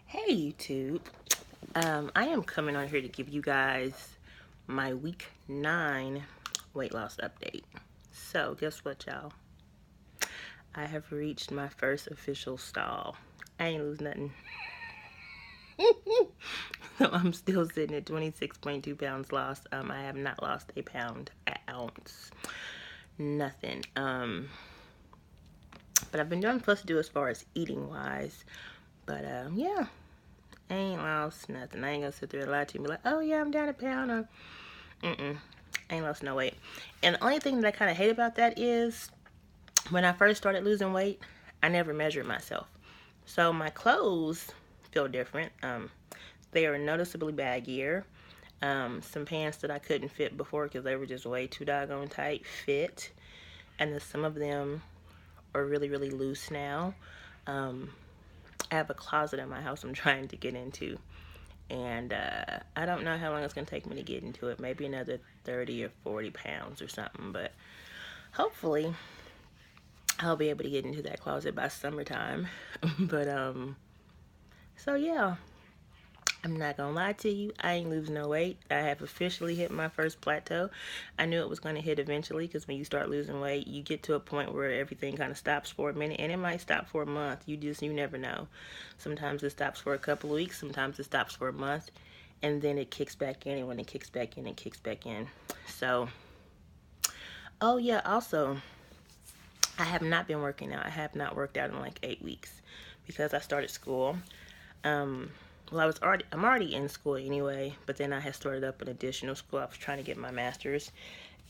Hey YouTube, I am coming on here to give you guys my week 9 weight loss update. So guess what, y'all? I have reached my first official stall. I ain't lose nothing. So I'm still sitting at 26.2 pounds lost. I have not lost a pound, an ounce, nothing. But I've been doing plus to do as far as eating wise. But yeah. I ain't lost nothing. I ain't gonna sit there and lie to you and be like, oh yeah, I'm down a pound. Or, I ain't lost no weight. And the only thing that I kind of hate about that is when I first started losing weight, I never measured myself. So my clothes feel different. They are noticeably baggier. Some pants that I couldn't fit before because they were just way too doggone tight fit. And then some of them are really, really loose now. I have a closet in my house I'm trying to get into. And I don't know how long it's going to take me to get into it. Maybe another 30 or 40 pounds or something. But hopefully I'll be able to get into that closet by summertime. But, so yeah. I'm not going to lie to you. I ain't losing no weight. I have officially hit my first plateau. I knew it was going to hit eventually because when you start losing weight, you get to a point where everything kind of stops for a minute. And it might stop for a month. You never know. Sometimes it stops for a couple of weeks. Sometimes it stops for a month. And then it kicks back in. And when it kicks back in, it kicks back in. So, oh yeah, also, I have not been working out. I have not worked out in like 8 weeks because I started school. Well, I'm already in school anyway, but then I had started up an additional school. I was trying to get my master's.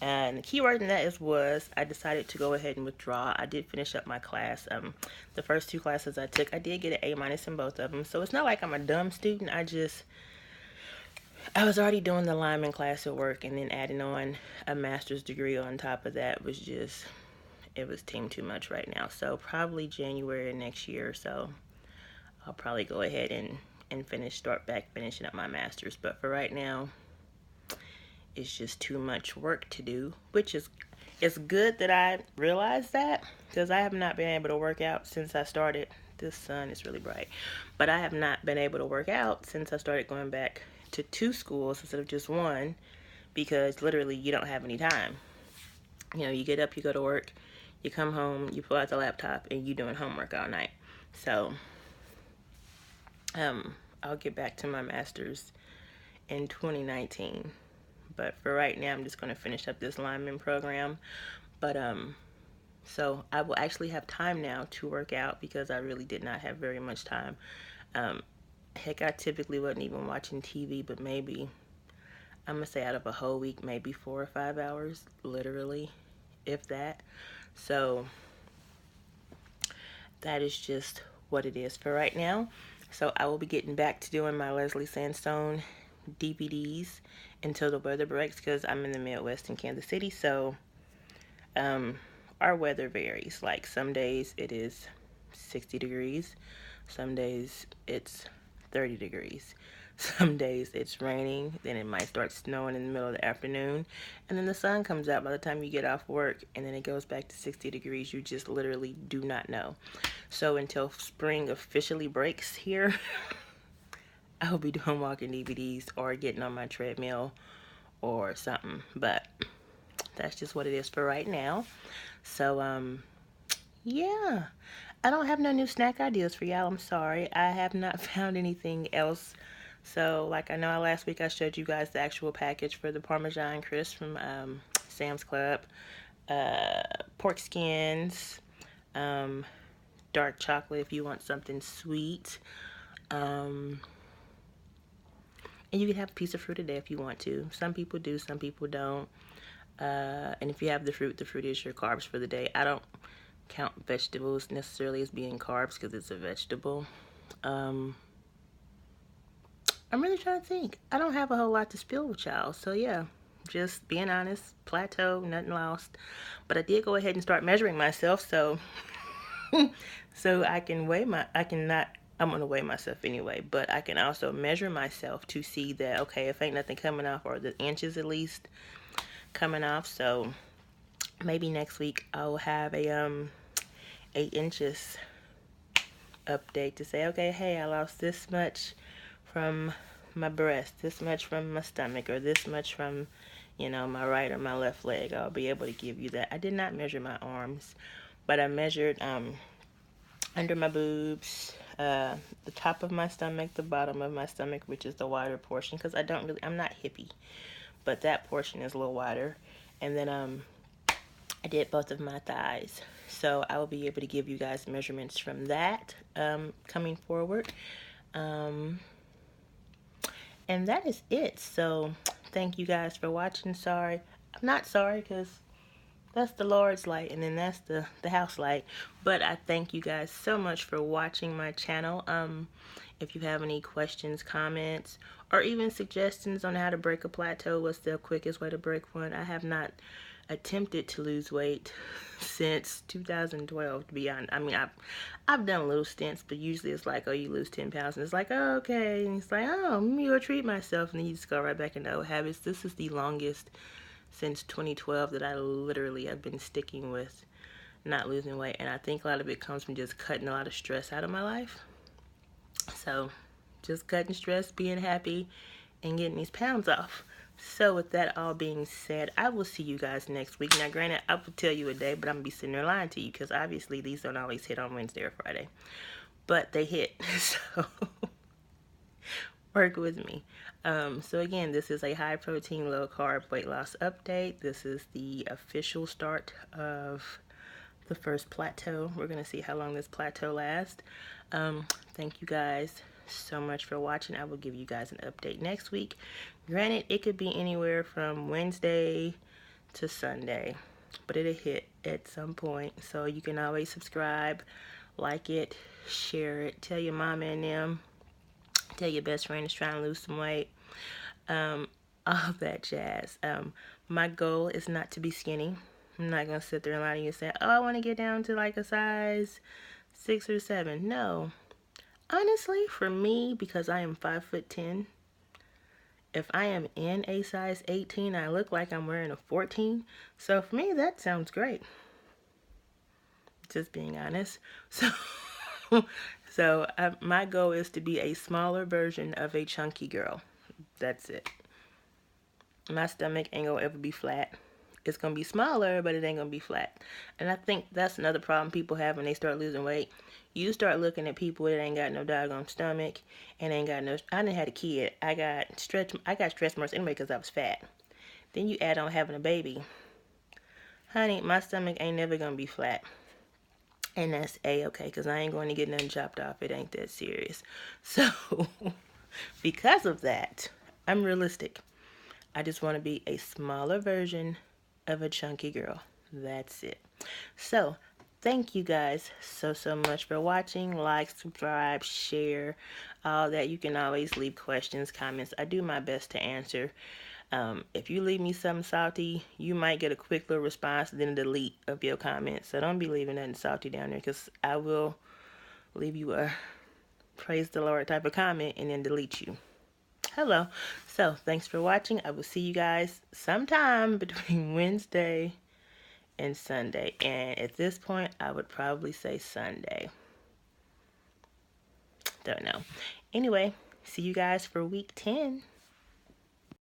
And the key word in that was I decided to go ahead and withdraw. I did finish up my class. The first 2 classes I took, I did get an A- in both of them. So it's not like I'm a dumb student. I was already doing the lineman class at work, and then adding on a master's degree on top of that was just, it was too much right now. So probably January next year or so, I'll probably go ahead and start back finishing up my master's. But for right now, it's just too much work to do, which is, it's good that I realized that because I have not been able to work out since I started. This sun is really bright, but I have not been able to work out since I started going back to 2 schools instead of just 1 because literally you don't have any time. You know, you get up, you go to work, you come home, you pull out the laptop, and you doing homework all night. So I'll get back to my master's in 2019. But for right now, I'm just going to finish up this lineman program. But so I will actually have time now to work out because I really did not have very much time. Heck, I typically wasn't even watching TV, but maybe, I'm going to say out of a whole week, maybe 4 or 5 hours, literally, if that. So that is just what it is for right now. So I will be getting back to doing my Leslie Sandstone DVDs until the weather breaks because I'm in the Midwest in Kansas City. So our weather varies. Like some days it is 60 degrees. Some days it's 30 degrees. Some days it's raining, then it might start snowing in the middle of the afternoon, and then the sun comes out by the time you get off work, and then it goes back to 60 degrees. You just literally do not know. So until spring officially breaks here, I'll be doing walking DVDs or getting on my treadmill or something. But that's just what it is for right now. So, yeah. I don't have no new snack ideas for y'all. I'm sorry. I have not found anything else. So, like I know last week I showed you guys the actual package for the Parmesan crisp from Sam's Club. Pork skins. Dark chocolate if you want something sweet. And you can have a piece of fruit a day if you want to. Some people do, some people don't. And if you have the fruit is your carbs for the day. I don't count vegetables necessarily as being carbs because it's a vegetable. I'm really trying to think. I don't have a whole lot to spill with y'all. So yeah, just being honest, plateau, nothing lost. But I did go ahead and start measuring myself. So, so I can weigh I'm going to weigh myself anyway, but I can also measure myself to see that, okay, if ain't nothing coming off, or the inches at least coming off. So maybe next week I'll have a 8 inches update to say, okay, hey, I lost this much from my breast, this much from my stomach, or this much from, you know, my right or my left leg. I'll be able to give you that. I did not measure my arms, but I measured under my boobs, the top of my stomach, the bottom of my stomach, which is the wider portion, because I'm not hippie, but that portion is a little wider. And then I did both of my thighs. So I will be able to give you guys measurements from that coming forward. And that is it. So thank you guys for watching. Sorry. I'm not sorry because that's the Lord's light, and then that's the house light. But I thank you guys so much for watching my channel. If you have any questions, comments, or even suggestions on how to break a plateau, what's the quickest way to break one? I have not attempted to lose weight since 2012, to be honest. I mean, I've done little stints, but usually it's like, oh, you lose 10 pounds, and it's like, oh, okay, and it's like, oh, maybe I'll treat myself, and then you just go right back into old habits. This is the longest since 2012 that I literally have been sticking with not losing weight, and I think a lot of it comes from just cutting a lot of stress out of my life. So just cutting stress, being happy, and getting these pounds off. So with that all being said, I will see you guys next week. Now granted, I will tell you a day, but I'm gonna be sitting there lying to you because obviously these don't always hit on Wednesday or Friday, but they hit. So work with me. So again, this is a high protein, low carb weight loss update. This is the official start of the first plateau. We're going to see how long this plateau lasts. Thank you guys so much for watching. I will give you guys an update next week. Granted, it could be anywhere from Wednesday to Sunday, but it'll hit at some point. So you can always subscribe, like it, share it, tell your mama and them, tell your best friend is trying to lose some weight, all that jazz. My goal is not to be skinny. I'm not going to sit there and lie to you and say, oh, I want to get down to like a size 6 or 7. No. Honestly, for me, because I am 5'10", if I am in a size 18, I look like I'm wearing a 14. So for me, that sounds great. Just being honest. So my goal is to be a smaller version of a chunky girl. That's it. My stomach ain't gonna ever be flat. It's gonna be smaller, but it ain't gonna be flat. And I think that's another problem people have when they start losing weight. You start looking at people that ain't got no doggone stomach and ain't got no. I done had a kid. I got stretch marks anyway because I was fat. Then you add on having a baby. Honey, my stomach ain't never gonna be flat. And that's A-okay, because I ain't going to get nothing chopped off. It ain't that serious. So, because of that, I'm realistic. I just want to be a smaller version of a chunky girl. That's it. So, thank you guys so much for watching. Like, subscribe, share, all that. You can always leave questions, comments. I do my best to answer. If you leave me something salty, you might get a quick little response, then a delete of your comments. So don't be leaving nothing salty down there, because I will leave you a praise the Lord type of comment and then delete you. Hello. So thanks for watching. I will see you guys sometime between Wednesday and Sunday. And at this point, I would probably say Sunday. Don't know. Anyway, see you guys for week 10.